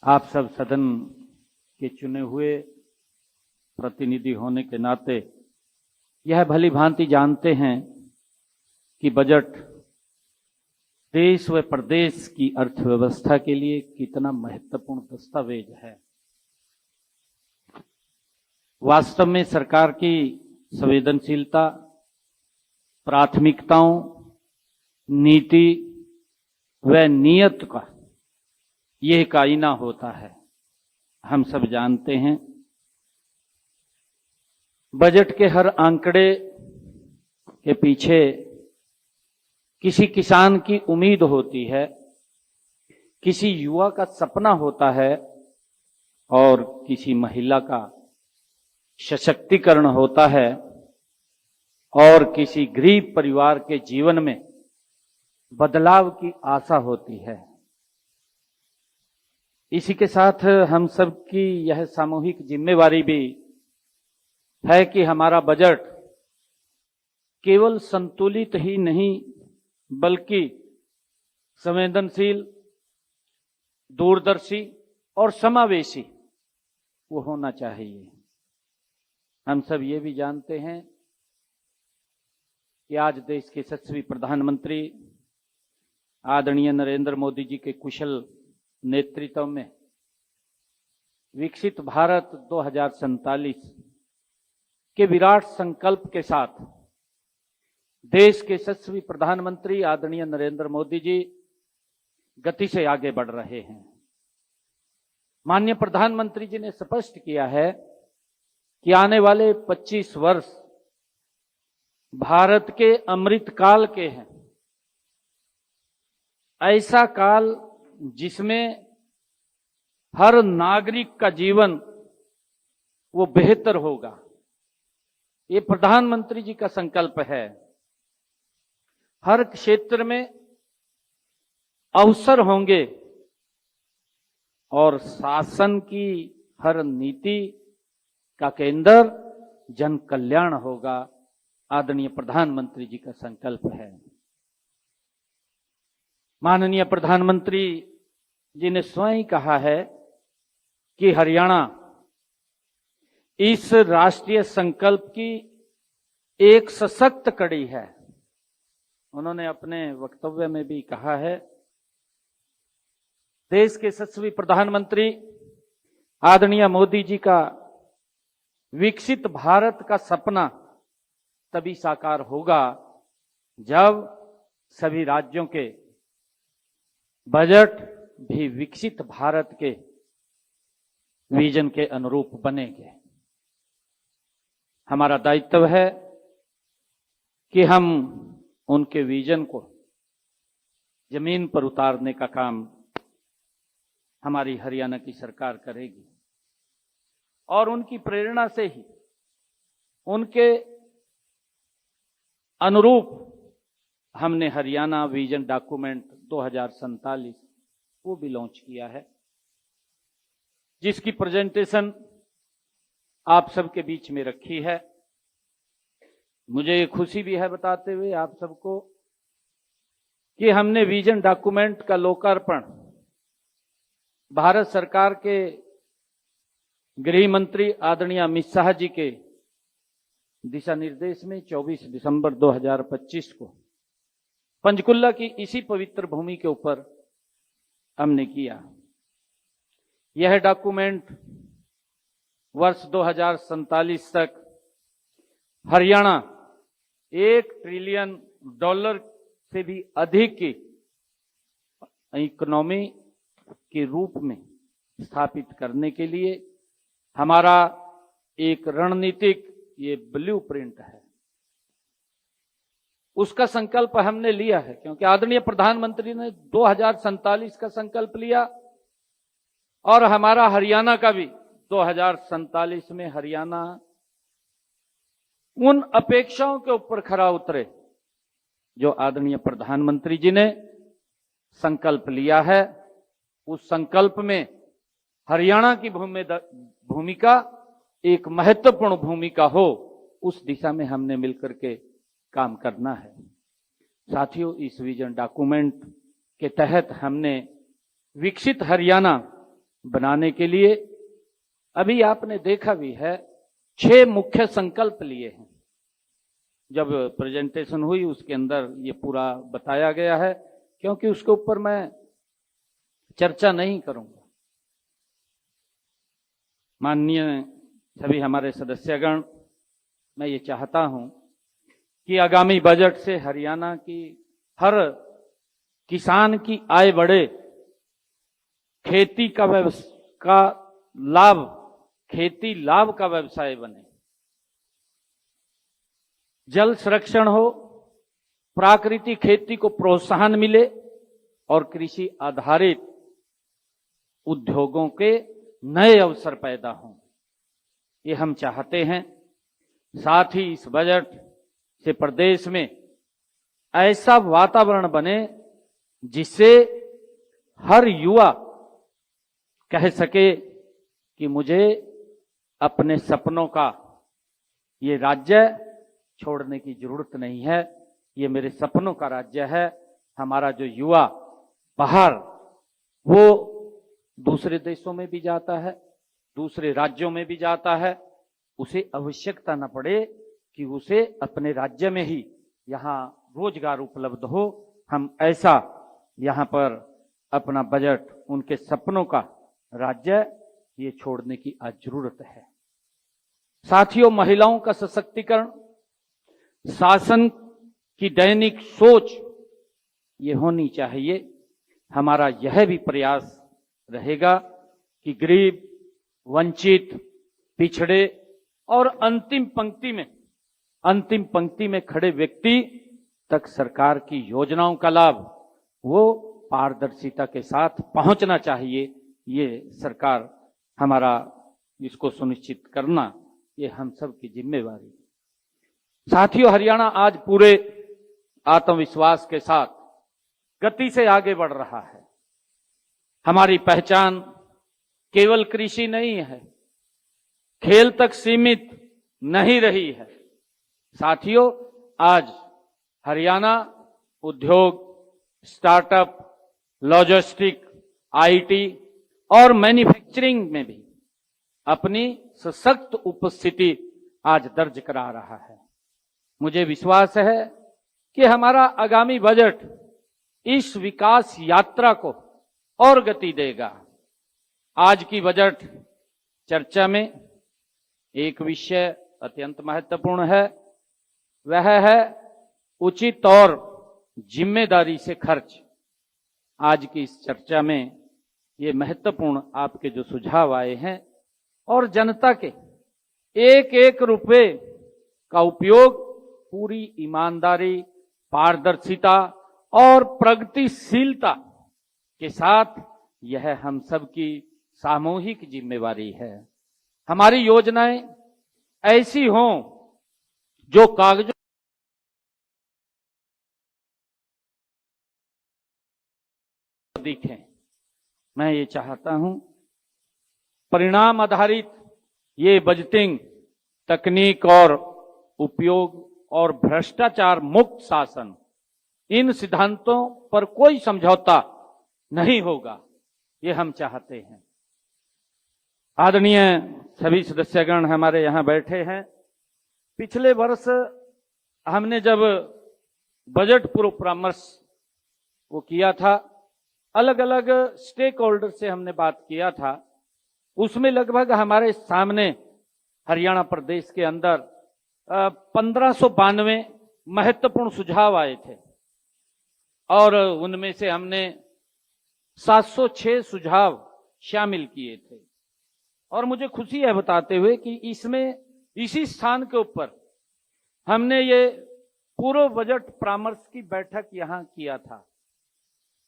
आप सब सदन के चुने हुए प्रतिनिधि होने के नाते यह भली भांति जानते हैं कि बजट देश व प्रदेश की अर्थव्यवस्था के लिए कितना महत्वपूर्ण दस्तावेज है। वास्तव में सरकार की संवेदनशीलता, प्राथमिकताओं, नीति व नियत का यह एक आईना होता है। हम सब जानते हैं बजट के हर आंकड़े के पीछे किसी किसान की उम्मीद होती है, किसी युवा का सपना होता है और किसी महिला का सशक्तिकरण होता है और किसी गरीब परिवार के जीवन में बदलाव की आशा होती है। इसी के साथ हम सब की यह सामूहिक जिम्मेवारी भी है कि हमारा बजट केवल संतुलित ही नहीं बल्कि संवेदनशील, दूरदर्शी और समावेशी वो होना चाहिए। हम सब ये भी जानते हैं कि आज देश के यशस्वी प्रधानमंत्री आदरणीय नरेंद्र मोदी जी के कुशल नेतृत्व में विकसित भारत 2047 के विराट संकल्प के साथ देश के यशस्वी प्रधानमंत्री आदरणीय नरेंद्र मोदी जी गति से आगे बढ़ रहे हैं। माननीय प्रधानमंत्री जी ने स्पष्ट किया है कि आने वाले 25 वर्ष भारत के अमृत काल के हैं। ऐसा काल जिसमें हर नागरिक का जीवन वो बेहतर होगा, ये प्रधानमंत्री जी का संकल्प है। हर क्षेत्र में अवसर होंगे और शासन की हर नीति का केंद्र जन कल्याण होगा, आदरणीय प्रधानमंत्री जी का संकल्प है। माननीय प्रधानमंत्री जी ने स्वयं कहा है कि हरियाणा इस राष्ट्रीय संकल्प की एक सशक्त कड़ी है। उन्होंने अपने वक्तव्य में भी कहा है, देश के यशस्वी प्रधानमंत्री आदरणीय मोदी जी का विकसित भारत का सपना तभी साकार होगा जब सभी राज्यों के बजट भी विकसित भारत के विजन के अनुरूप बनेंगे। हमारा दायित्व है कि हम उनके विजन को जमीन पर उतारने का काम हमारी हरियाणा की सरकार करेगी और उनकी प्रेरणा से ही उनके अनुरूप हमने हरियाणा विजन डॉक्यूमेंट 2047 वो भी लॉन्च किया है, जिसकी प्रेजेंटेशन आप सबके बीच में रखी है। मुझे ये खुशी भी है बताते हुए आप सबको कि हमने विजन डॉक्यूमेंट का लोकार्पण भारत सरकार के गृह मंत्री आदरणीय अमित शाह जी के दिशा निर्देश में 24 दिसंबर 2025 को पंचकुला की इसी पवित्र भूमि के ऊपर हमने किया। यह डॉक्यूमेंट वर्ष 2047 तक हरियाणा $1 ट्रिलियन से भी अधिक की इकोनॉमी के रूप में स्थापित करने के लिए हमारा एक रणनीतिक ये ब्लूप्रिंट है। उसका संकल्प हमने लिया है क्योंकि आदरणीय प्रधानमंत्री ने 2047 का संकल्प लिया और हमारा हरियाणा का भी 2047 में हरियाणा उन अपेक्षाओं के ऊपर खरा उतरे जो आदरणीय प्रधानमंत्री जी ने संकल्प लिया है। उस संकल्प में हरियाणा की भूमिका एक महत्वपूर्ण भूमिका हो, उस दिशा में हमने मिलकर के काम करना है। साथियों, इस विजन डॉक्यूमेंट के तहत हमने विकसित हरियाणा बनाने के लिए अभी आपने देखा भी है 6 मुख्य संकल्प लिए हैं। जब प्रेजेंटेशन हुई उसके अंदर ये पूरा बताया गया है, क्योंकि उसके ऊपर मैं चर्चा नहीं करूंगा। माननीय सभी हमारे सदस्यगण, मैं ये चाहता हूं कि आगामी बजट से हरियाणा की हर किसान की आय बढ़े, खेती का लाभ, खेती लाभ का व्यवसाय बने, जल संरक्षण हो, प्राकृतिक खेती को प्रोत्साहन मिले और कृषि आधारित उद्योगों के नए अवसर पैदा हों, ये हम चाहते हैं। साथ ही इस बजट से प्रदेश में ऐसा वातावरण बने जिससे हर युवा कह सके कि मुझे अपने सपनों का ये राज्य छोड़ने की जरूरत नहीं है, ये मेरे सपनों का राज्य है। हमारा जो युवा बाहर वो दूसरे देशों में भी जाता है, दूसरे राज्यों में भी जाता है, उसे आवश्यकता न पड़े कि उसे अपने राज्य में ही यहाँ रोजगार उपलब्ध हो। हम ऐसा यहाँ पर अपना बजट उनके सपनों का राज्य ये छोड़ने की आज जरूरत है। साथियों, महिलाओं का सशक्तिकरण, शासन की दैनिक सोच ये होनी चाहिए। हमारा यह भी प्रयास रहेगा कि गरीब, वंचित, पिछड़े और अंतिम पंक्ति में खड़े व्यक्ति तक सरकार की योजनाओं का लाभ वो पारदर्शिता के साथ पहुंचना चाहिए। ये सरकार हमारा इसको सुनिश्चित करना ये हम सब की जिम्मेवारी है। साथियों, हरियाणा आज पूरे आत्मविश्वास के साथ गति से आगे बढ़ रहा है। हमारी पहचान केवल कृषि नहीं है, खेल तक सीमित नहीं रही है। साथियों, आज हरियाणा उद्योग, स्टार्टअप, लॉजिस्टिक, आईटी और मैन्युफैक्चरिंग में भी अपनी सशक्त उपस्थिति आज दर्ज करा रहा है। मुझे विश्वास है कि हमारा आगामी बजट इस विकास यात्रा को और गति देगा। आज की बजट चर्चा में एक विषय अत्यंत महत्वपूर्ण है, वह है उचित और जिम्मेदारी से खर्च। आज की इस चर्चा में ये महत्वपूर्ण आपके जो सुझाव आए हैं और जनता के एक एक रुपए का उपयोग पूरी ईमानदारी, पारदर्शिता और प्रगतिशीलता के साथ, यह हम सब की सामूहिक जिम्मेवारी है। हमारी योजनाएं ऐसी हों जो कागजों दिखें। मैं ये चाहता हूं परिणाम आधारित ये बजटिंग, तकनीक और उपयोग और भ्रष्टाचार मुक्त शासन, इन सिद्धांतों पर कोई समझौता नहीं होगा, ये हम चाहते हैं। आदरणीय सभी सदस्यगण हमारे यहां बैठे हैं। पिछले वर्ष हमने जब बजट पूर्व परामर्श वो किया था, अलग अलग स्टेक होल्डर से हमने बात किया था, उसमें लगभग हमारे सामने हरियाणा प्रदेश के अंदर 1592 महत्वपूर्ण सुझाव आए थे और उनमें से हमने 706 सुझाव शामिल किए थे। और मुझे खुशी है बताते हुए कि इसमें इसी स्थान के ऊपर हमने ये पूर्व बजट परामर्श की बैठक यहां किया था।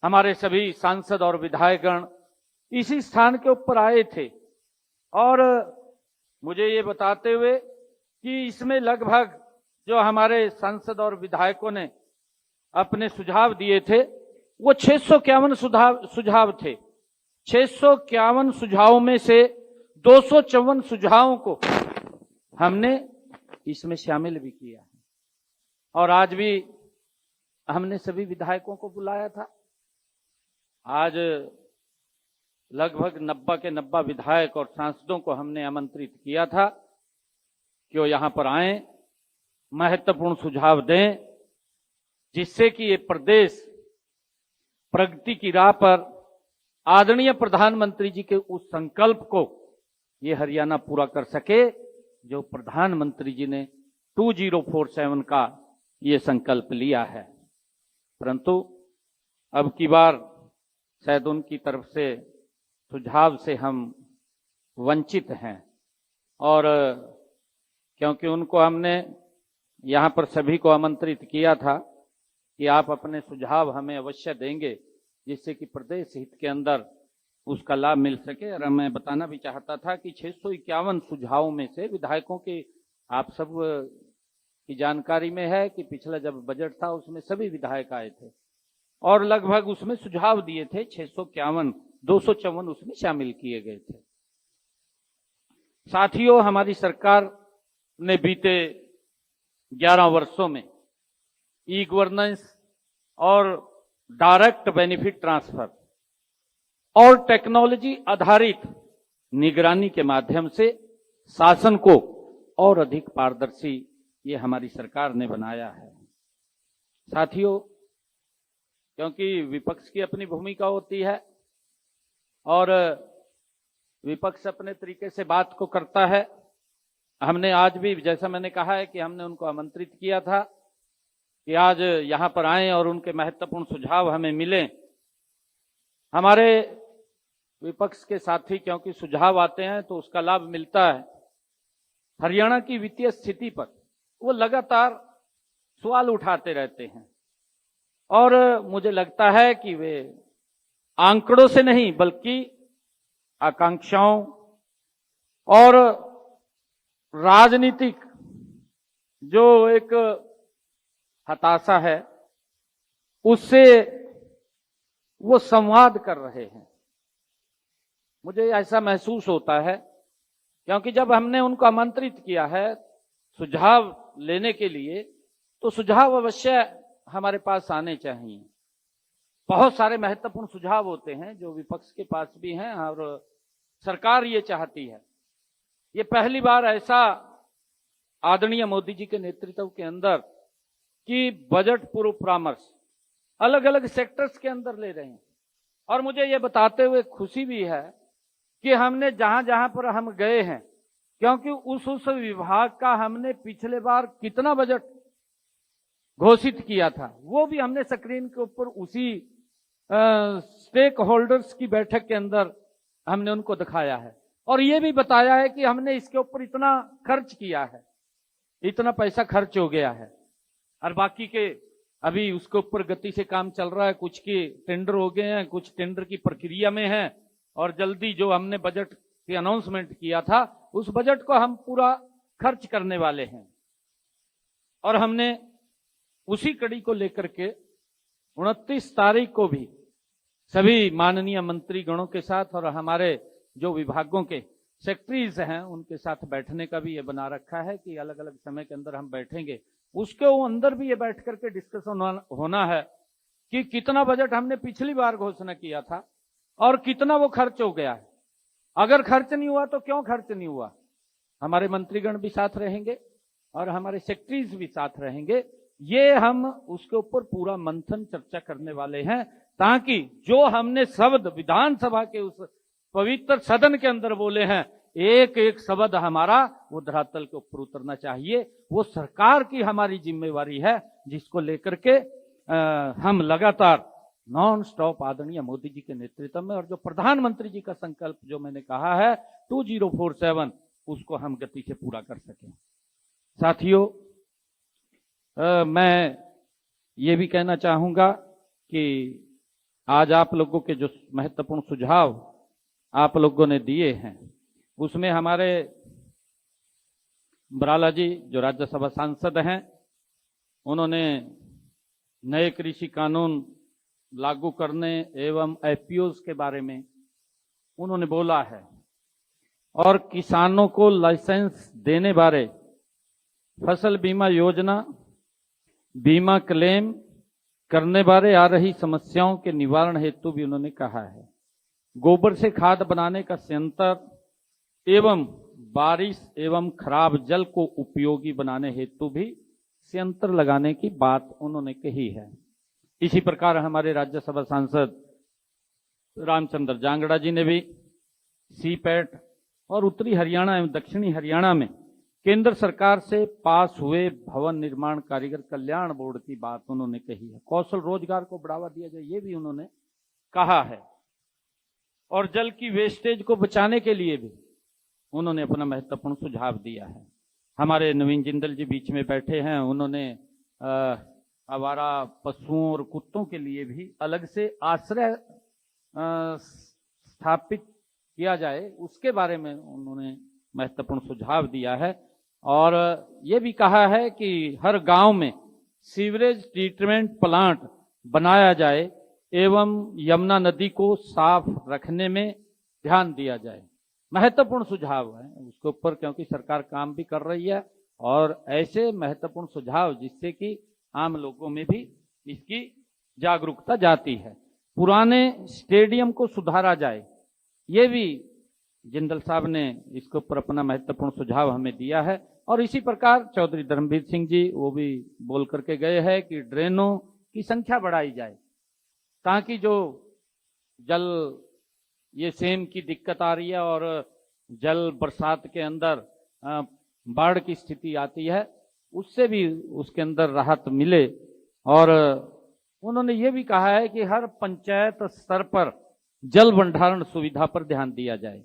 हमारे सभी सांसद और विधायकगण इसी स्थान के ऊपर आए थे और मुझे ये बताते हुए कि इसमें लगभग जो हमारे सांसद और विधायकों ने अपने सुझाव दिए थे वो 651 सुझाव थे। 651 सुझावों में से 254 सुझावों को हमने इसमें शामिल भी किया है और आज भी हमने सभी विधायकों को बुलाया था। आज लगभग 90 के 90 विधायक और सांसदों को हमने आमंत्रित किया था कि वो यहां पर आए, महत्वपूर्ण सुझाव दें, जिससे कि ये प्रदेश प्रगति की राह पर आदरणीय प्रधानमंत्री जी के उस संकल्प को ये हरियाणा पूरा कर सके जो प्रधानमंत्री जी ने 2047 का ये संकल्प लिया है। परंतु अब की बार शायद उनकी तरफ से सुझाव से हम वंचित हैं, और क्योंकि उनको हमने यहाँ पर सभी को आमंत्रित किया था कि आप अपने सुझाव हमें अवश्य देंगे, जिससे कि प्रदेश हित के अंदर उसका लाभ मिल सके। और मैं बताना भी चाहता था कि 651 सुझावों में से विधायकों के, आप सब की जानकारी में है कि पिछला जब बजट था उसमें सभी विधायक आए थे और लगभग उसमें सुझाव दिए थे। 651, 254 उसमें शामिल किए गए थे। साथियों, हमारी सरकार ने बीते 11 वर्षों में ई गवर्नेंस और डायरेक्ट बेनिफिट ट्रांसफर और टेक्नोलॉजी आधारित निगरानी के माध्यम से शासन को और अधिक पारदर्शी ये हमारी सरकार ने बनाया है। साथियों, क्योंकि विपक्ष की अपनी भूमिका होती है और विपक्ष अपने तरीके से बात को करता है। हमने आज भी, जैसा मैंने कहा है कि हमने उनको आमंत्रित किया था कि आज यहां पर आएं और उनके महत्वपूर्ण सुझाव हमें मिलें। हमारे विपक्ष के साथी, क्योंकि सुझाव आते हैं तो उसका लाभ मिलता है। हरियाणा की वित्तीय स्थिति पर वो लगातार सवाल उठाते रहते हैं और मुझे लगता है कि वे आंकड़ों से नहीं बल्कि आकांक्षाओं और राजनीतिक जो एक हताशा है उससे वो संवाद कर रहे हैं। मुझे ऐसा महसूस होता है, क्योंकि जब हमने उनको आमंत्रित किया है सुझाव लेने के लिए, तो सुझाव अवश्य हमारे पास आने चाहिए। बहुत सारे महत्वपूर्ण सुझाव होते हैं जो विपक्ष के पास भी हैं और सरकार ये चाहती है। ये पहली बार ऐसा आदरणीय मोदी जी के नेतृत्व के अंदर कि बजट पूर्व परामर्श अलग अलग सेक्टर्स के अंदर ले रहे हैं। और मुझे ये बताते हुए खुशी भी है कि हमने जहां जहां पर हम गए हैं, क्योंकि उस विभाग का हमने पिछले बार कितना बजट घोषित किया था वो भी हमने स्क्रीन के ऊपर उसी स्टेक होल्डर्स की बैठक के अंदर हमने उनको दिखाया है और ये भी बताया है कि हमने इसके ऊपर इतना खर्च किया है, इतना पैसा खर्च हो गया है और बाकी के अभी उसके ऊपर गति से काम चल रहा है। कुछ के टेंडर हो गए हैं, कुछ टेंडर की प्रक्रिया में है और जल्दी जो हमने बजट की अनाउंसमेंट किया था उस बजट को हम पूरा खर्च करने वाले हैं। और हमने उसी कड़ी को लेकर के 29 तारीख को भी सभी माननीय मंत्री गणों के साथ और हमारे जो विभागों के सेक्रेटरीज हैं उनके साथ बैठने का भी ये बना रखा है कि अलग अलग समय के अंदर हम बैठेंगे। उसके अंदर भी ये बैठ करके डिस्कशन होना है कि कितना बजट हमने पिछली बार घोषणा किया था और कितना वो खर्च हो गया है। अगर खर्च नहीं हुआ तो क्यों खर्च नहीं हुआ। हमारे मंत्रीगण भी साथ रहेंगे और हमारे सेक्रेटरीज भी साथ रहेंगे। ये हम उसके ऊपर पूरा मंथन चर्चा करने वाले हैं ताकि जो हमने शब्द विधानसभा के उस पवित्र सदन के अंदर बोले हैं, एक एक शब्द हमारा वो धरातल के ऊपर उतरना चाहिए। वो सरकार की हमारी जिम्मेवारी है जिसको लेकर के हम लगातार नॉन स्टॉप आदरणीय मोदी जी के नेतृत्व में और जो प्रधानमंत्री जी का संकल्प जो मैंने कहा है 2047 उसको हम गति से पूरा कर सकें। साथियों, मैं ये भी कहना चाहूंगा कि आज आप लोगों के जो महत्वपूर्ण सुझाव आप लोगों ने दिए हैं उसमें हमारे बराला जी जो राज्यसभा सांसद हैं उन्होंने नए कृषि कानून लागू करने एवं एफपीओज के बारे में उन्होंने बोला है और किसानों को लाइसेंस देने बारे फसल बीमा योजना बीमा क्लेम करने बारे आ रही समस्याओं के निवारण हेतु भी उन्होंने कहा है। गोबर से खाद बनाने का संयंत्र एवं बारिश एवं खराब जल को उपयोगी बनाने हेतु भी संयंत्र लगाने की बात उन्होंने कही है। इसी प्रकार हमारे राज्यसभा सांसद रामचंद्र जांगड़ा जी ने भी सीपैट और उत्तरी हरियाणा एवं दक्षिणी हरियाणा में केंद्र सरकार से पास हुए भवन निर्माण कारीगर कल्याण बोर्ड की बात उन्होंने कही है। कौशल रोजगार को बढ़ावा दिया जाए, ये भी उन्होंने कहा है। और जल की वेस्टेज को बचाने के लिए भी उन्होंने अपना महत्वपूर्ण सुझाव दिया है। हमारे नवीन जिंदल जी बीच में बैठे हैं, उन्होंने आवारा पशुओं और कुत्तों के लिए भी अलग से आश्रय स्थापित किया जाए, उसके बारे में उन्होंने महत्वपूर्ण सुझाव दिया है। और ये भी कहा है कि हर गांव में सीवरेज ट्रीटमेंट प्लांट बनाया जाए एवं यमुना नदी को साफ रखने में ध्यान दिया जाए। महत्वपूर्ण सुझाव है उसके ऊपर, क्योंकि सरकार काम भी कर रही है और ऐसे महत्वपूर्ण सुझाव जिससे कि आम लोगों में भी इसकी जागरूकता जाती है। पुराने स्टेडियम को सुधारा जाए, ये भी जिंदल साहब ने इसके ऊपर अपना महत्वपूर्ण सुझाव हमें दिया है। और इसी प्रकार चौधरी धर्मवीर सिंह जी वो भी बोल करके गए हैं कि ड्रेनों की संख्या बढ़ाई जाए ताकि जो जल ये सेम की दिक्कत आ रही है और जल बरसात के अंदर बाढ़ की स्थिति आती है उससे भी उसके अंदर राहत मिले। और उन्होंने ये भी कहा है कि हर पंचायत स्तर पर जल भंडारण सुविधा पर ध्यान दिया जाए।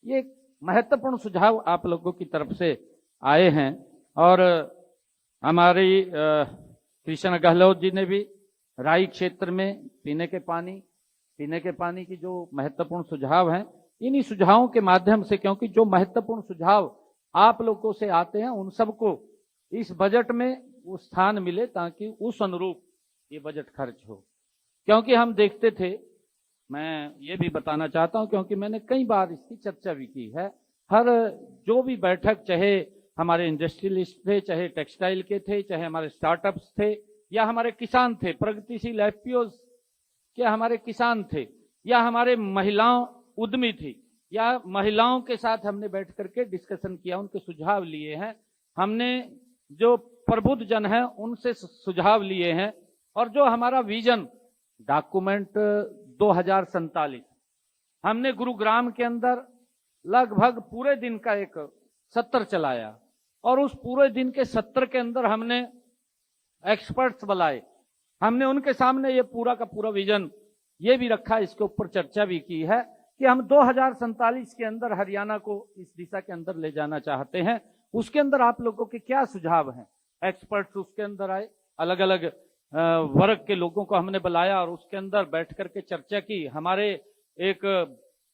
ये महत्वपूर्ण सुझाव आप लोगों की तरफ से आए हैं। और हमारी कृष्ण गहलोत जी ने भी राई क्षेत्र में पीने के पानी की जो महत्वपूर्ण सुझाव हैं, इन्हीं सुझावों के माध्यम से, क्योंकि जो महत्वपूर्ण सुझाव आप लोगों से आते हैं उन सबको इस बजट में वो स्थान मिले ताकि उस अनुरूप ये बजट खर्च हो। क्योंकि हम देखते थे, मैं ये भी बताना चाहता हूं क्योंकि मैंने कई बार इसकी चर्चा भी की है, हर जो भी बैठक, चाहे हमारे इंडस्ट्रियलिस्ट थे, चाहे टेक्सटाइल के थे, चाहे हमारे स्टार्टअप्स थे या हमारे किसान थे, प्रगतिशील एफपीओ के हमारे किसान थे, या हमारे महिलाओं उद्यमी थी, या महिलाओं के साथ हमने बैठ करके डिस्कशन किया, उनके सुझाव लिए हैं। हमने जो प्रबुद्ध जन है उनसे सुझाव लिए हैं। और जो हमारा विजन डॉक्यूमेंट 2047 हमने गुरुग्राम के अंदर लगभग पूरे दिन का एक सत्र चलाया और उस पूरे दिन के सत्र के अंदर हमने एक्सपर्ट्स बुलाए, हमने उनके सामने ये पूरा का पूरा विजन ये भी रखा, इसके ऊपर चर्चा भी की है कि हम 2047 के अंदर हरियाणा को इस दिशा के अंदर ले जाना चाहते हैं। उसके अंदर आप लोगों के क्या सुझाव हैं? एक्सपर्ट्स उसके अंदर आए, अलग अलग वर्ग के लोगों को हमने बुलाया और उसके अंदर बैठ करके चर्चा की। हमारे एक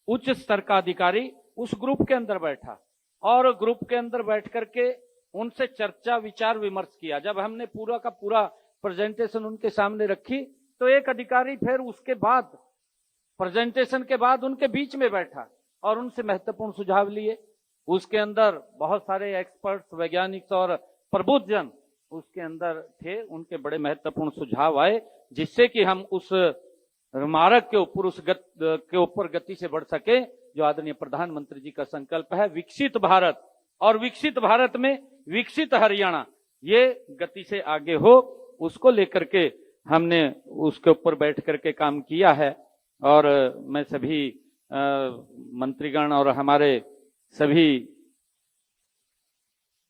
उच्च स्तर का अधिकारी उस ग्रुप के अंदर बैठा और ग्रुप के अंदर बैठ करके उनसे चर्चा विचार विमर्श किया। जब हमने पूरा का पूरा प्रेजेंटेशन उनके सामने रखी तो एक अधिकारी फिर उसके बाद प्रेजेंटेशन के बाद उनके बीच में बैठा और उनसे महत्वपूर्ण सुझाव लिए। उसके अंदर बहुत सारे एक्सपर्ट्स, वैज्ञानिक और प्रबुद्ध जन उसके अंदर थे, उनके बड़े महत्वपूर्ण सुझाव आए जिससे कि हम उस मार्ग के ऊपर के ऊपर गति से बढ़ सके जो आदरणीय प्रधानमंत्री जी का संकल्प है, विकसित भारत, और विकसित भारत में विकसित हरियाणा, ये गति से आगे हो, उसको लेकर के हमने उसके ऊपर बैठ करके काम किया है। और मैं सभी मंत्रीगण और हमारे सभी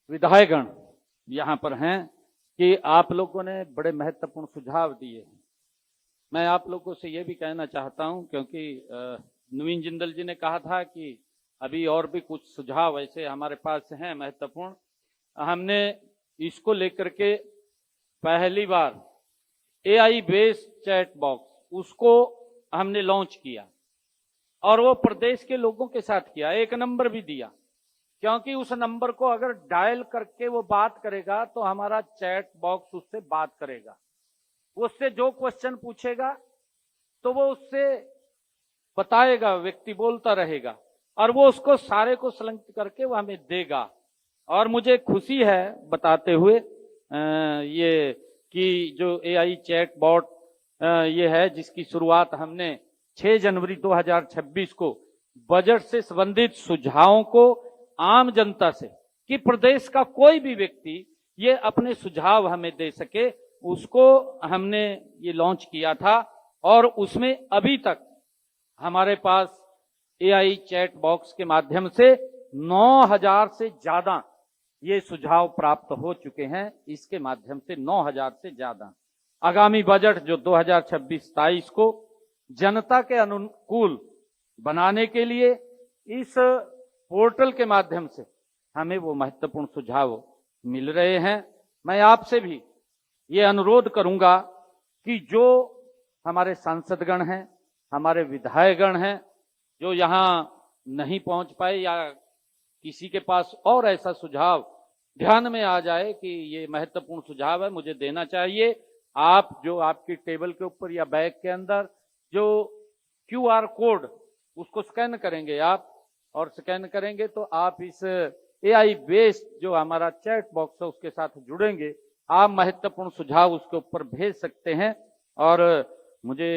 विधायकगण यहां पर हैं कि आप लोगों ने बड़े महत्वपूर्ण सुझाव दिए हैं। मैं आप लोगों से यह भी कहना चाहता हूं क्योंकि नवीन जिंदल जी ने कहा था कि अभी और भी कुछ सुझाव ऐसे हमारे पास हैं महत्वपूर्ण। हमने इसको लेकर के पहली बार AI बेस्ड चैट बॉक्स उसको हमने लॉन्च किया और वो प्रदेश के लोगों के साथ किया, एक नंबर भी दिया, क्योंकि उस नंबर को अगर डायल करके वो बात करेगा तो हमारा चैट बॉक्स उससे बात करेगा, उससे जो क्वेश्चन पूछेगा तो वो उससे बताएगा, व्यक्ति बोलता रहेगा और वो उसको सारे को संलग्न करके वो हमें देगा। और मुझे खुशी है बताते हुए ये कि जो AI चैट बॉट ये है जिसकी शुरुआत हमने 6 जनवरी 2026 को बजट से संबंधित सुझावों को आम जनता से, कि प्रदेश का कोई भी व्यक्ति ये अपने सुझाव हमें दे सके, उसको हमने ये लॉन्च किया था। और उसमें अभी तक हमारे पास AI चैट बॉक्स के माध्यम से 9000 से ज्यादा ये सुझाव प्राप्त हो चुके हैं। इसके माध्यम से 9000 से ज्यादा आगामी बजट जो 2026-27 को जनता के अनुकूल बनाने के लिए इस पोर्टल के माध्यम से हमें वो महत्वपूर्ण सुझाव मिल रहे हैं। मैं आपसे भी ये अनुरोध करूंगा कि जो हमारे सांसदगण हैं, हमारे विधायकगण हैं, जो यहाँ नहीं पहुंच पाए या किसी के पास और ऐसा सुझाव ध्यान में आ जाए कि ये महत्वपूर्ण सुझाव है, मुझे देना चाहिए, आप जो आपकी टेबल के ऊपर या बैग के अंदर जो QR कोड उसको स्कैन करेंगे आप, और स्कैन करेंगे तो आप इस AI बेस्ड जो हमारा चैट बॉक्स है उसके साथ जुड़ेंगे, आप महत्वपूर्ण सुझाव उसके ऊपर भेज सकते हैं। और मुझे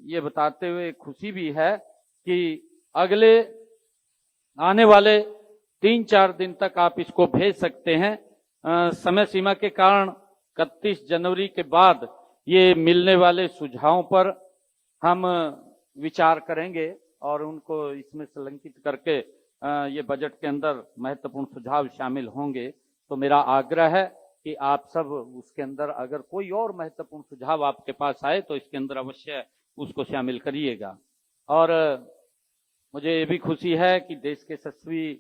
ये बताते हुए खुशी भी है कि अगले आने वाले 3-4 दिन तक आप इसको भेज सकते हैं। समय सीमा के कारण 31 जनवरी के बाद ये मिलने वाले सुझावों पर हम विचार करेंगे और उनको इसमें संलग्नित करके ये बजट के अंदर महत्वपूर्ण सुझाव शामिल होंगे। तो मेरा आग्रह है कि आप सब उसके अंदर अगर कोई और महत्वपूर्ण सुझाव आपके पास आए तो इसके अंदर अवश्य उसको शामिल करिएगा। और मुझे ये भी खुशी है कि देश के यशस्वी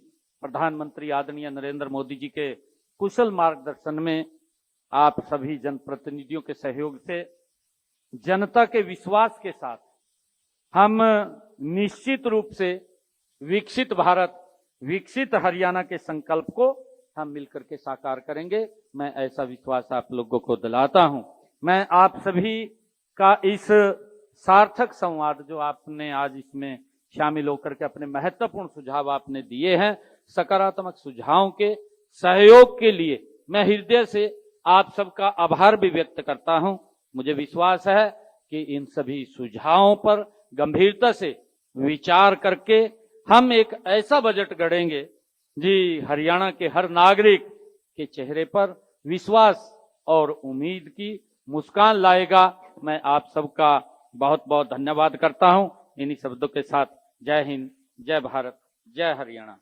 प्रधानमंत्री आदरणीय नरेंद्र मोदी जी के कुशल मार्गदर्शन में आप सभी जनप्रतिनिधियों के सहयोग से जनता के विश्वास के साथ हम निश्चित रूप से विकसित भारत, विकसित हरियाणा के संकल्प को हम मिलकर के साकार करेंगे। मैं ऐसा विश्वास आप लोगों को दिलाता हूं। मैं आप सभी का इस सार्थक संवाद जो आपने आज इसमें शामिल होकर के अपने महत्वपूर्ण सुझाव आपने दिए हैं, सकारात्मक सुझावों के सहयोग के लिए मैं हृदय से आप सबका आभार भी व्यक्त करता हूं। मुझे विश्वास है कि इन सभी सुझावों पर गंभीरता से विचार करके हम एक ऐसा बजट गढ़ेंगे जी हरियाणा के हर नागरिक के चेहरे पर विश्वास और उम्मीद की मुस्कान लाएगा। मैं आप सबका बहुत बहुत धन्यवाद करता हूं। इन्हीं शब्दों के साथ जय हिंद, जय भारत, जय हरियाणा।